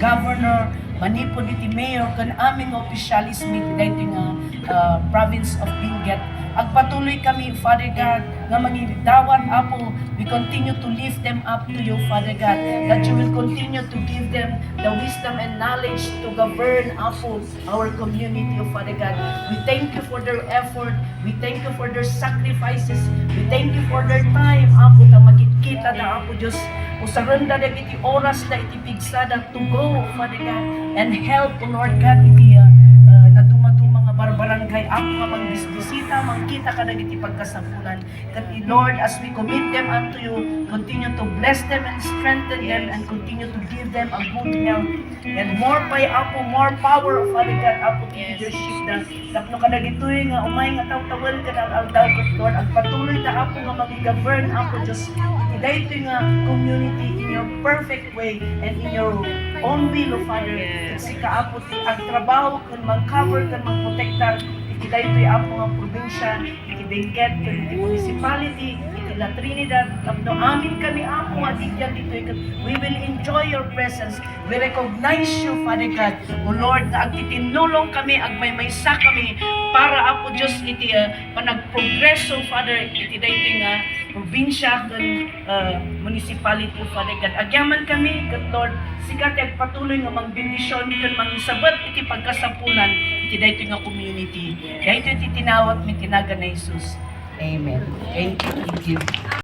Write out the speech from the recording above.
governor, manipod iti mayor, kan aming opisyalis mi dito nga province of Benguet. Agpatuloy kami, Father God, nga mangidawat, Apo, we continue to lift them up to you, Father God, that you will continue to give them the wisdom and knowledge to govern, Apo, our community, oh Father God. We thank you for their effort, we thank you for their sacrifices, we thank you for their time, Apo, na makikita na, Apo, Diyos, usaranda na iti oras na iti pigsada to go, Father God, and help, Lord God, iti na dumaduma nga barbarangay, Apo, nga magbisbisita, mangkita ka na iti pagkasapulan. Kati, Lord, as we commit them unto you, continue to bless them and strengthen them and continue to give them a good health and more by, Apo, more power, Father God, Apo, to leadership na tapno ka na gitoy nga umay nga tawtawal ka na aldaw ko, Lord, at patuloy na, Apo, nga mag-govern, Apo, Diyos, dito nga community in your perfect way and in your own will, oh Father. Kasi kaapot ang trabaho kung mag-cover, kung mag-protectar, iti dito Apo nga probinsya, iti Benguet, iti municipality, iti La Trinidad, tapno amin kami, Apo, nga dito, we will enjoy your presence. We recognize you, Father God. O Lord, na agtitinulong kami, agmaymaysa kami, para, Apo, Diyos, iti panagprogreso, Father, iti dito nga probinsya, kan municipality, Father God. Agyaman kami, God Lord, sikat patuloy nga magbendisyon, kan mangisabat iti pagkasapulan, iti dito nga community. Dito iti tinawat, mi tinaga na Jesus. Amen. Thank you.